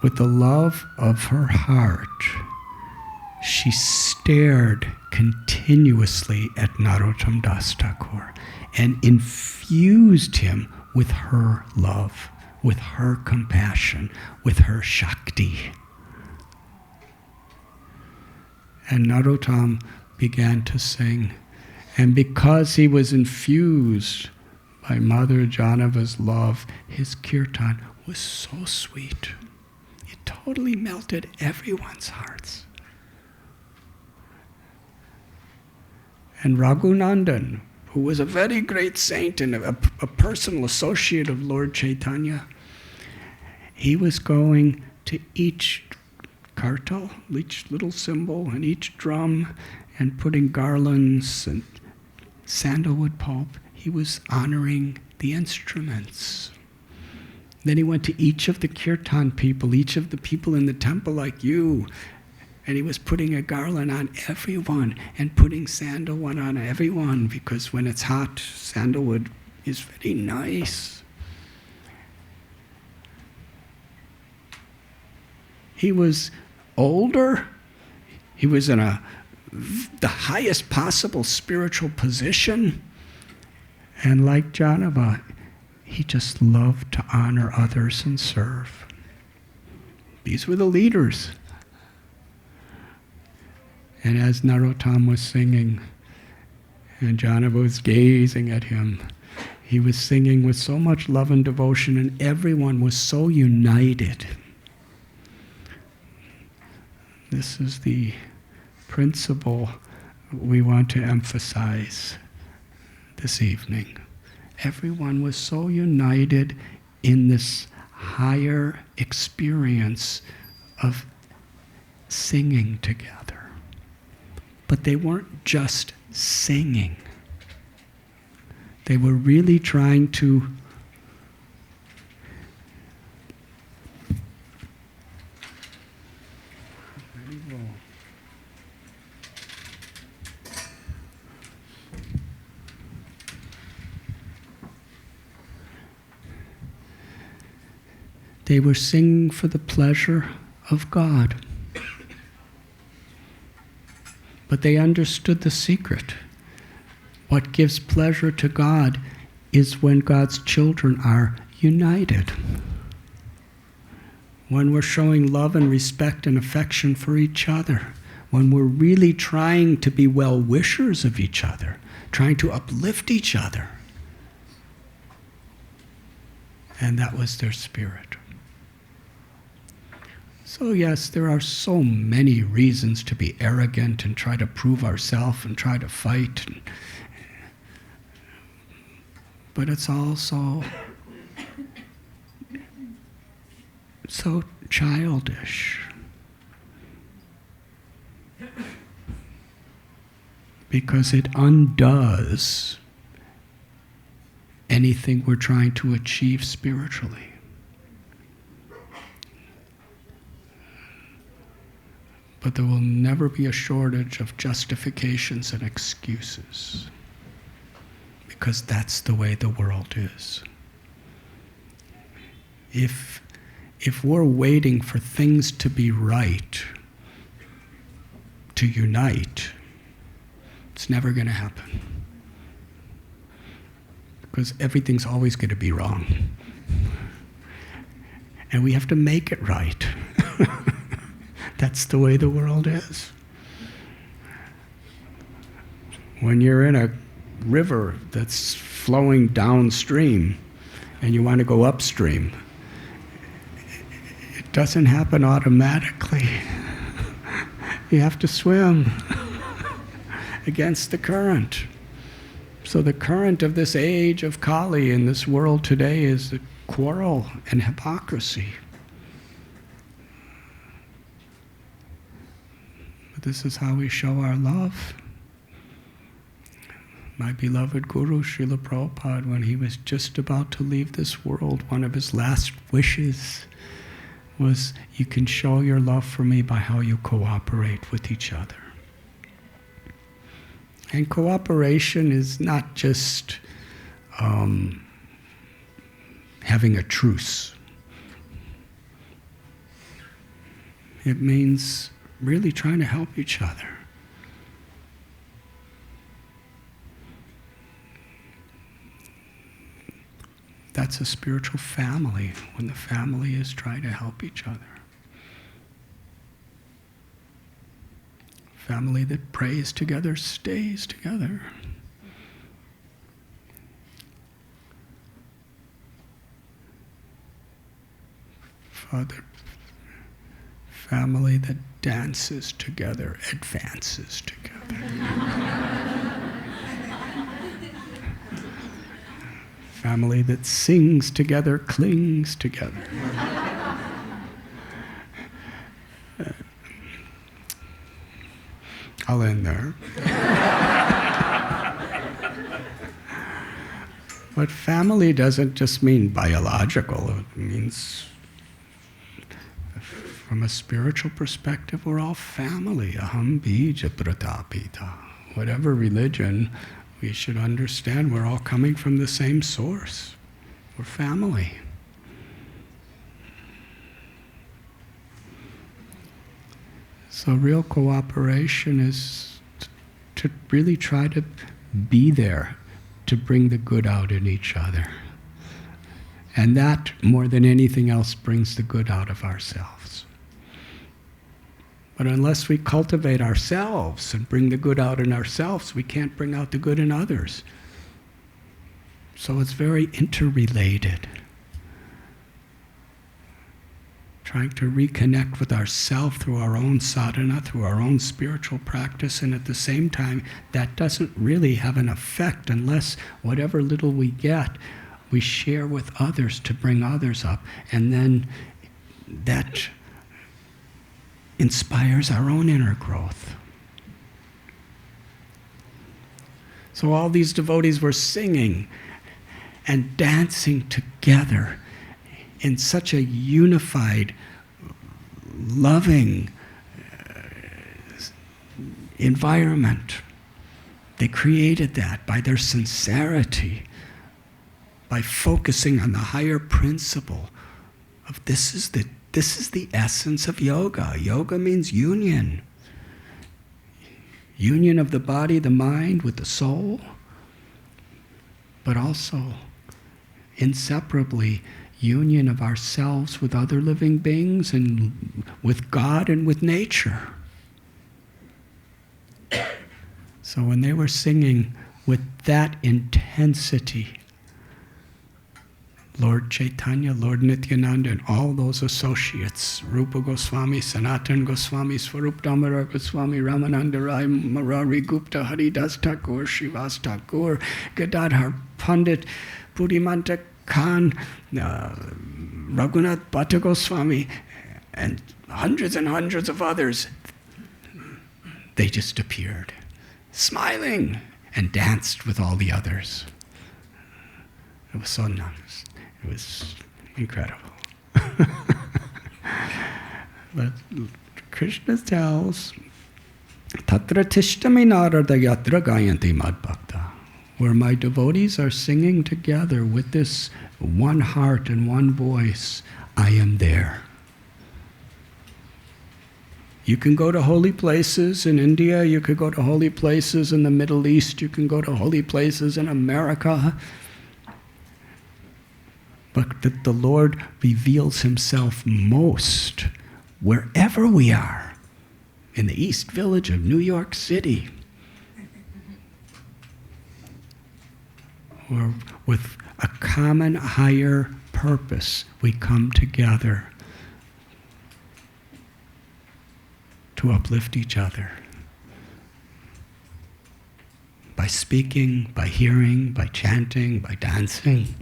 with the love of her heart, she stared continuously at Narottam Das Thakur and infused him with her love, with her compassion, with her Shakti. And Narottam began to sing. And because he was infused by Mother Janava's love, his kirtan was so sweet. It totally melted everyone's hearts. And Raghunandan, who was a very great saint and a personal associate of Lord Chaitanya, he was going to each kartal, each little cymbal, and each drum, and putting garlands and sandalwood pulp. He was honoring the instruments. Then he went to each of the kirtan people, each of the people in the temple like you, and he was putting a garland on everyone and putting sandalwood on everyone, because when it's hot, sandalwood is very nice. He was older. He was in the highest possible spiritual position. And like Janava, he just loved to honor others and serve. These were the leaders. And as Narottam was singing, and Janava was gazing at him, he was singing with so much love and devotion, and everyone was so united. This is the principle we want to emphasize this evening. Everyone was so united in this higher experience of singing together. But they weren't just singing. They were really trying to They were singing for the pleasure of God. But they understood the secret. What gives pleasure to God is when God's children are united. When we're showing love and respect and affection for each other. When we're really trying to be well-wishers of each other, trying to uplift each other. And that was their spirit. So yes, there are so many reasons to be arrogant and try to prove ourselves and try to fight. But it's also so childish. Because it undoes anything we're trying to achieve spiritually. But there will never be a shortage of justifications and excuses, because that's the way the world is. If we're waiting for things to be right to unite, it's never going to happen, because everything's always going to be wrong. And we have to make it right. That's the way the world is. When you're in a river that's flowing downstream and you want to go upstream, it doesn't happen automatically. You have to swim against the current. So the current of this age of Kali in this world today is the quarrel and hypocrisy. But this is how we show our love. My beloved Guru, Srila Prabhupada, when he was just about to leave this world, one of his last wishes was, you can show your love for me by how you cooperate with each other. And cooperation is not just having a truce. It means really trying to help each other. That's a spiritual family, when the family is trying to help each other. Family that prays together stays together. Father, family that dances together advances together. Family that sings together clings together. I'll end there. But family doesn't just mean biological. It means, from a spiritual perspective, we're all family. Aham bija pratapita. Whatever religion, we should understand we're all coming from the same source. We're family. So real cooperation is to really try to be there, to bring the good out in each other. And that, more than anything else, brings the good out of ourselves. But unless we cultivate ourselves and bring the good out in ourselves, we can't bring out the good in others. So it's very interrelated. Trying to reconnect with ourselves through our own sadhana, through our own spiritual practice, and at the same time, that doesn't really have an effect unless whatever little we get, we share with others to bring others up, and then that inspires our own inner growth. So all these devotees were singing and dancing together in such a unified, loving environment. They created that by their sincerity, by focusing on the higher principle of this is the essence of yoga. Yoga means union. Union of the body, the mind with the soul, but also inseparably union of ourselves with other living beings and with God and with nature. So when they were singing with that intensity, Lord Chaitanya, Lord Nityananda, and all those associates, Rupa Goswami, Sanatan Goswami, Swarup Damodar Goswami, Ramananda Rai, Murari Gupta, Haridas Thakur, Srivas Thakur, Gadadhar Pandit, Buddhimanta Khan, Raghunath Bhatta Goswami, and hundreds of others, they just appeared, smiling, and danced with all the others. It was so nice. It was incredible. But Krishna tells, Tatra tishtami narada yatra gayanti mad bhakta. Where my devotees are singing together with this one heart and one voice, I am there. You can go to holy places in India, you could go to holy places in the Middle East, you can go to holy places in America, but that the Lord reveals himself most wherever we are, in the East Village of New York City, or with a common higher purpose, we come together to uplift each other. By speaking, by hearing, by chanting, by dancing.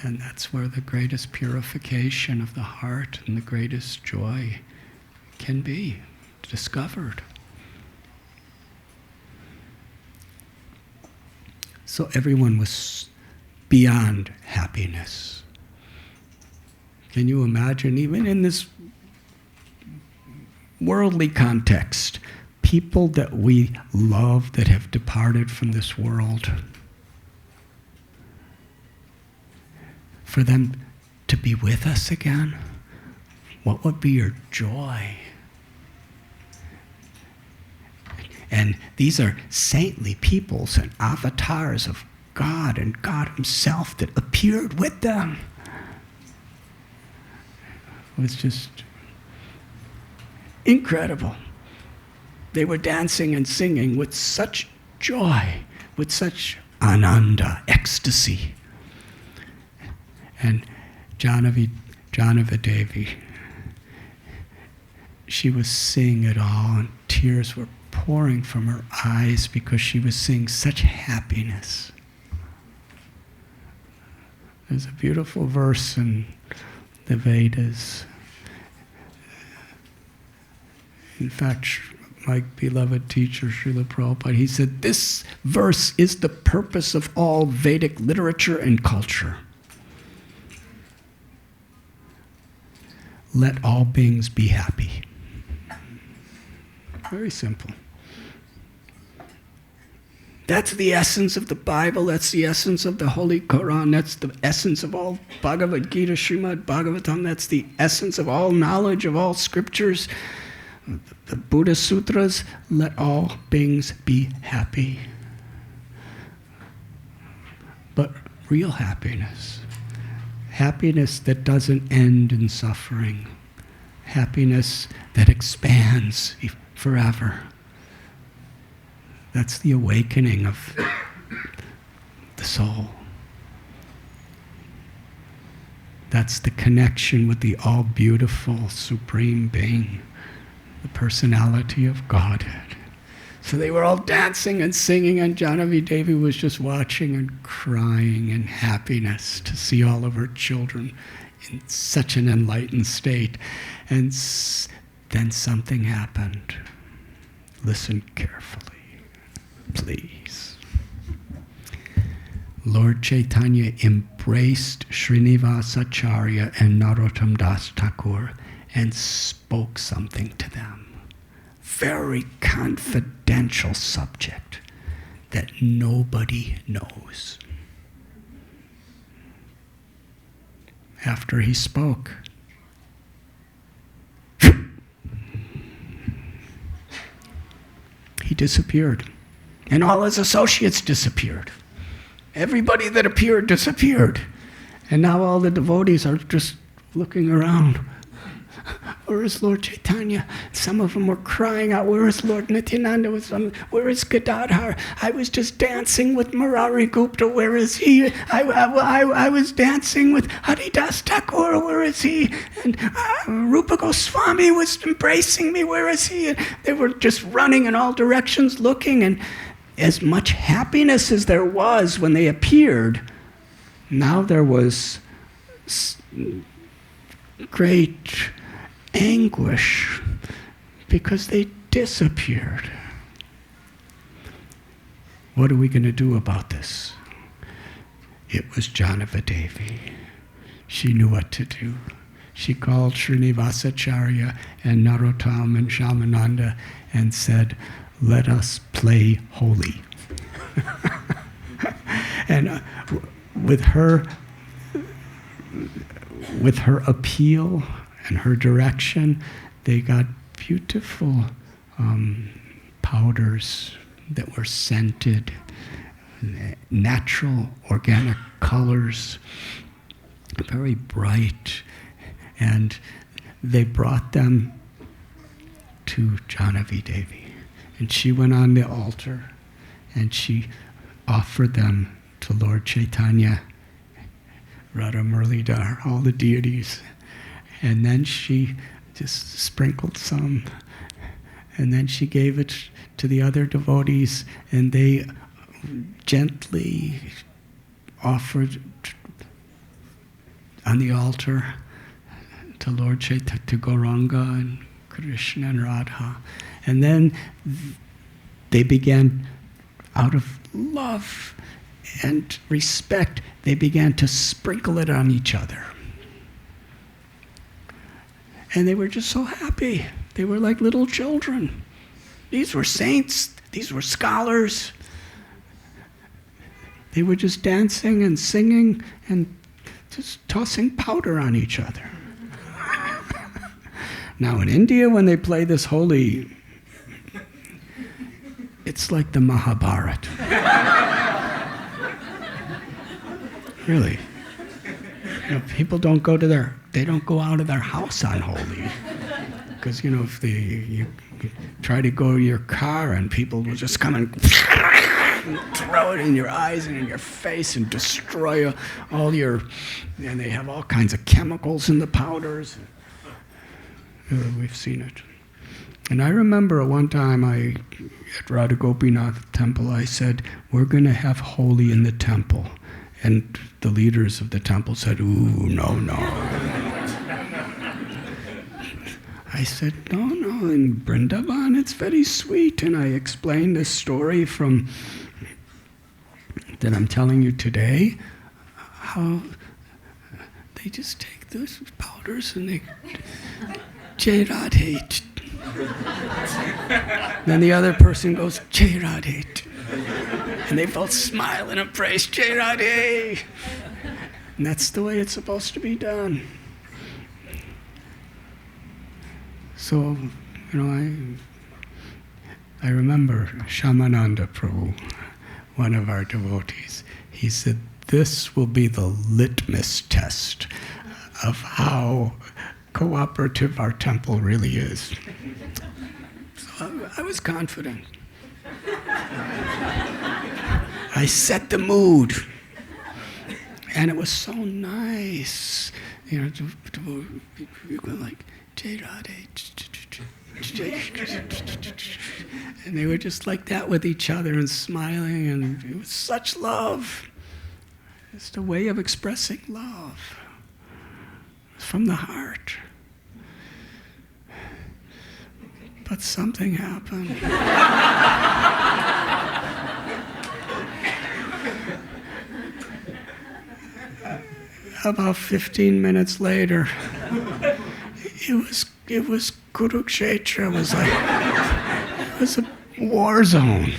And that's where the greatest purification of the heart and the greatest joy can be discovered. So everyone was beyond happiness. Can you imagine, even in this worldly context, people that we love that have departed from this world, for them to be with us again? What would be your joy? And these are saintly peoples and avatars of God and God Himself that appeared with them. It was just incredible. They were dancing and singing with such joy, with such ananda, ecstasy. And Janavi Devi, she was seeing it all, and tears were pouring from her eyes because she was seeing such happiness. There's a beautiful verse in the Vedas. In fact, my beloved teacher, Srila Prabhupada, he said, this verse is the purpose of all Vedic literature and culture. Let all beings be happy. Very simple. That's the essence of the Bible. That's the essence of the Holy Quran. That's the essence of all Bhagavad Gita, Srimad Bhagavatam. That's the essence of all knowledge of all scriptures. The Buddha Sutras, let all beings be happy. But real happiness. Happiness that doesn't end in suffering. Happiness that expands forever. That's the awakening of the soul. That's the connection with the all-beautiful Supreme Being, the personality of Godhead. So they were all dancing and singing, and Janavi Devi was just watching and crying in happiness to see all of her children in such an enlightened state. And then something happened. Listen carefully, please. Lord Chaitanya embraced Srinivasacharya and Narottam Das Thakur and spoke something to them. Very confidential subject that nobody knows. After he spoke, he disappeared. And all his associates disappeared. Everybody that appeared disappeared. And now all the devotees are just looking around. Where is Lord Chaitanya? Some of them were crying out, where is Lord Nityananda? Where is Gadadhar? I was just dancing with Murari Gupta, where is he? I was dancing with Haridas Thakur, where is he? And Rupa Goswami was embracing me, where is he? And they were just running in all directions looking, and as much happiness as there was when they appeared, now there was great anguish because they disappeared. What are we going to do about this? It was Janavi Devi. She knew what to do. She called Srinivasacharya and Narottam and Shamananda and said, let us play holy. And with her appeal and her direction, they got beautiful powders that were scented, natural organic colors, very bright, and they brought them to Janavi Devi. And she went on the altar and she offered them to Lord Chaitanya, Radha Muralidhar, all the deities. And then she just sprinkled some, and then she gave it to the other devotees, and they gently offered on the altar to Lord Chaitanya, to Gauranga and Krishna and Radha. And then they began, out of love and respect, they began to sprinkle it on each other. And they were just so happy. They were like little children. These were saints. These were scholars. They were just dancing and singing and just tossing powder on each other. Now in India, when they play this holy, it's like the Mahabharata. Really. You know, people don't go out of their house on holy. Because, you know, if you try to go to your car and people will just come and throw it in your eyes and in your face and destroy all your, and they have all kinds of chemicals in the powders. We've seen it. And I remember one time at Radha Gopinath temple, I said, we're going to have holy in the temple. And the leaders of the temple said, ooh, no. I said, no, in Vrindavan it's very sweet. And I explained this story that I'm telling you today, how they just take those powders and they, Jai Radhe. Then the other person goes, Jai Radhe. And they both smile and embrace Jai Radhe. And that's the way it's supposed to be done. So, you know, I remember Shamananda Prabhu, one of our devotees, he said, this will be the litmus test of how cooperative our temple really is. So I was confident. I set the mood. And it was so nice. You know, you go like, Jai Radhe. And they were just like that with each other and smiling, and it was such love. It's a way of expressing love. It's from the heart. But something happened. About 15 minutes later, it was Kurukshetra. It was a war zone.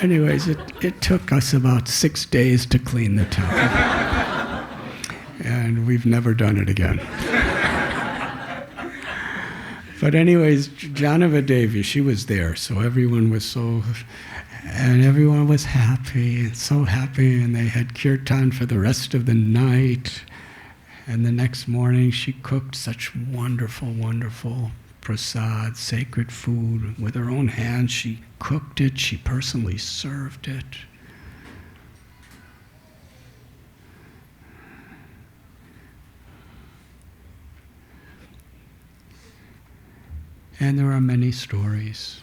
Anyways, it took us about 6 days to clean the temple. And we've never done it again. But anyways, Janava Devi, she was there, so everyone was happy, and so happy, and they had kirtan for the rest of the night. And the next morning, she cooked such wonderful, wonderful prasad, sacred food. With her own hands, she cooked it, she personally served it. And there are many stories.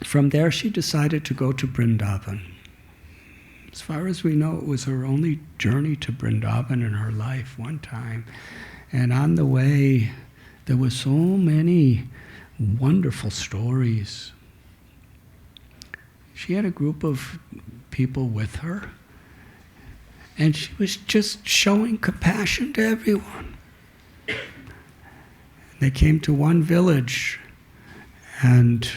From there, she decided to go to Vrindavan. As far as we know, it was her only journey to Vrindavan in her life one time. And on the way, there were so many wonderful stories. She had a group of people with her, and she was just showing compassion to everyone. They came to one village, and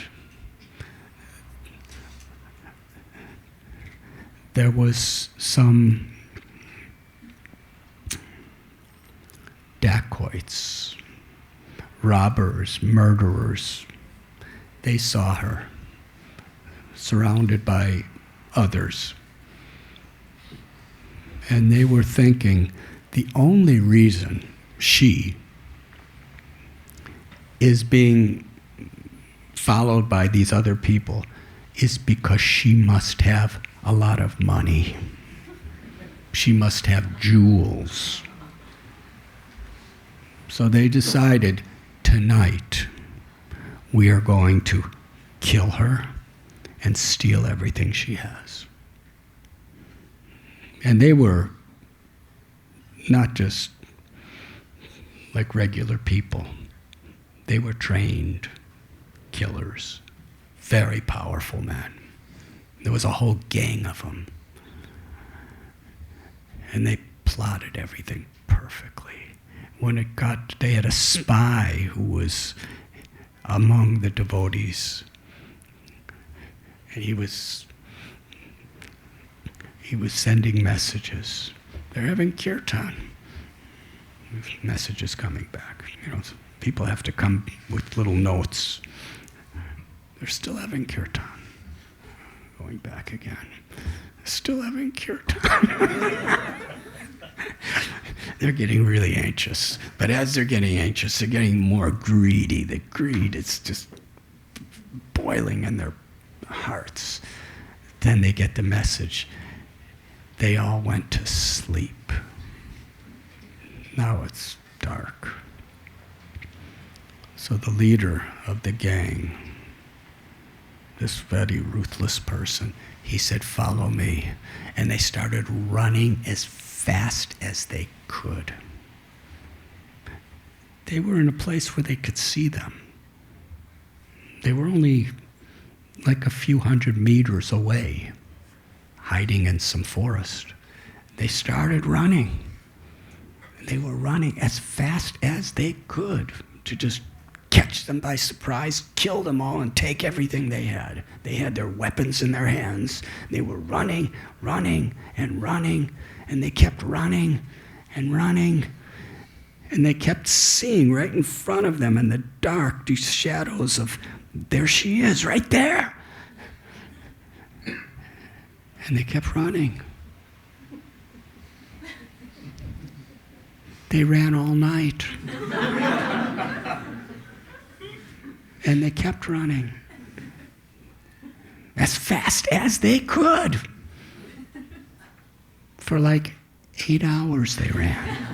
there was some dacoits, robbers, murderers. They saw her, surrounded by others. And they were thinking, the only reason she is being followed by these other people is because she must have a lot of money. She must have jewels. So they decided, tonight we are going to kill her and steal everything she has. And they were not just like regular people. They were trained killers, very powerful men. There was a whole gang of them. And they plotted everything perfectly. When it got, they had a spy who was among the devotees. And he was sending messages. They're having kirtan. Messages coming back. People have to come with little notes. They're still having kirtan. Going back again. Still having kirtan. They're getting really anxious. But as they're getting anxious, they're getting more greedy. The greed is just boiling in their hearts. Then they get the message. They all went to sleep. Now it's dark. So the leader of the gang, this very ruthless person, he said, "Follow me." And they started running as fast as they could. They were in a place where they could see them. They were only like a few hundred meters away, hiding in some forest. They started running. They were running as fast as they could to just catch them by surprise, kill them all, and take everything they had. They had their weapons in their hands. They were running, and they kept running and running. And they kept seeing right in front of them in the dark these shadows of, there she is, right there. And they kept running. They ran all night. And they kept running as fast as they could. For like 8 hours they ran.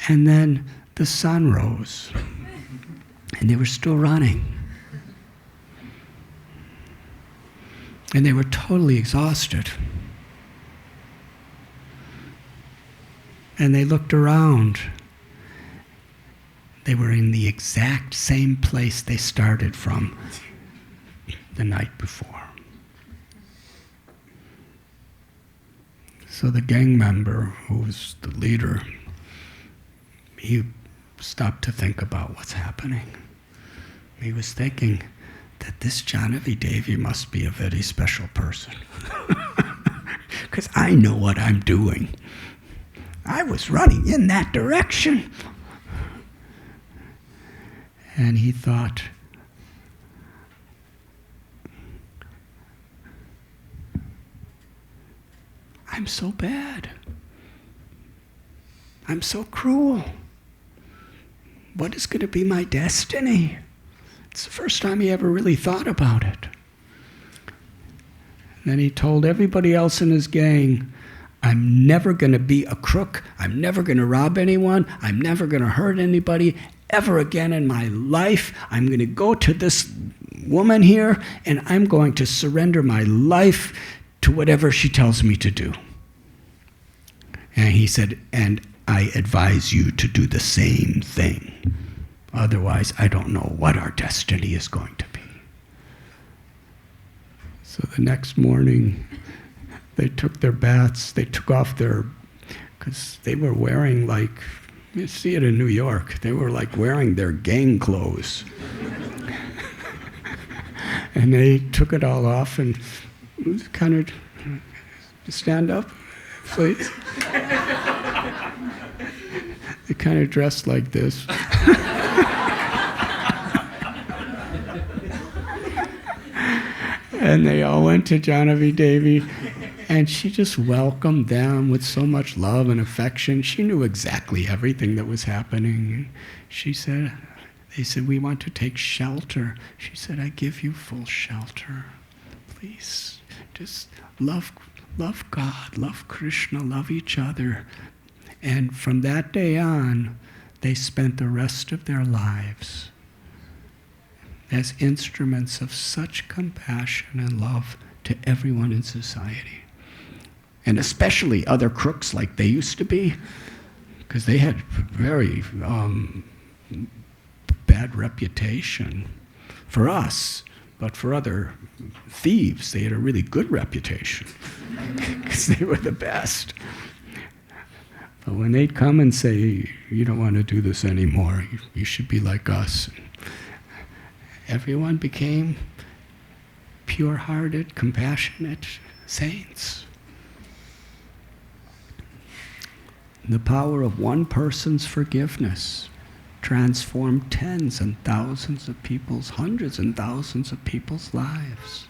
And then the sun rose, and they were still running. And they were totally exhausted. And they looked around. They were in the exact same place they started from the night before. So the gang member, who was the leader, he stopped to think about what's happening. He was thinking that this Janavi Devi must be a very special person. Because I know what I'm doing. I was running in that direction. And he thought, I'm so bad. I'm so cruel. What is going to be my destiny? It's the first time he ever really thought about it. And then he told everybody else in his gang, I'm never going to be a crook. I'm never going to rob anyone. I'm never going to hurt anybody ever again in my life. I'm going to go to this woman here, and I'm going to surrender my life to whatever she tells me to do. And he said, and I advise you to do the same thing. Otherwise, I don't know what our destiny is going to be. So the next morning, they took their bats, they took off their, because they were wearing like, you see it in New York, they were like wearing their gang clothes. And they took it all off and kind of, stand up, please. They kind of dressed like this. And they all went to Janavi Devi, and she just welcomed them with so much love and affection. She knew exactly everything that was happening. They said, we want to take shelter. She said, I give you full shelter. Please, just love God, love Krishna, love each other. And from that day on, they spent the rest of their lives as instruments of such compassion and love to everyone in society. And especially other crooks like they used to be, because they had very bad reputation for us, but for other thieves, they had a really good reputation, because they were the best. But when they'd come and say, you don't want to do this anymore, you should be like us, everyone became pure-hearted, compassionate saints. The power of one person's forgiveness transformed tens and thousands of people's, hundreds and thousands of people's lives.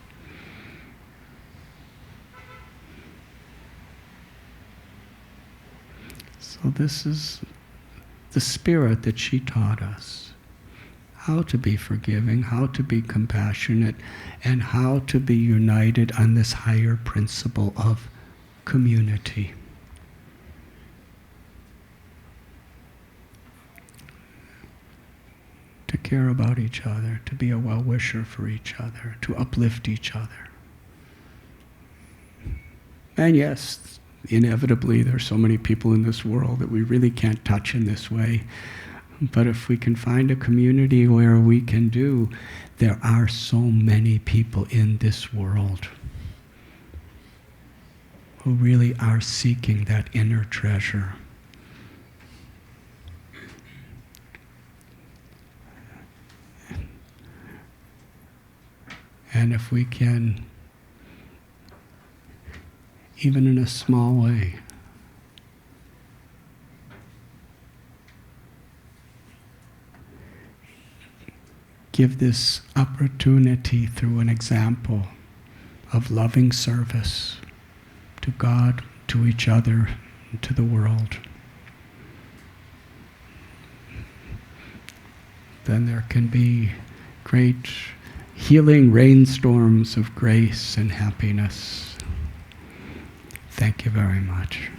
So this is the spirit that she taught us. How to be forgiving, how to be compassionate, and how to be united on this higher principle of community. To care about each other, to be a well-wisher for each other, to uplift each other. And yes, inevitably there's so many people in this world that we really can't touch in this way. But if we can find a community where we can do, there are so many people in this world who really are seeking that inner treasure. And if we can, even in a small way, give this opportunity through an example of loving service to God, to each other, and to the world, then there can be great healing rainstorms of grace and happiness. Thank you very much.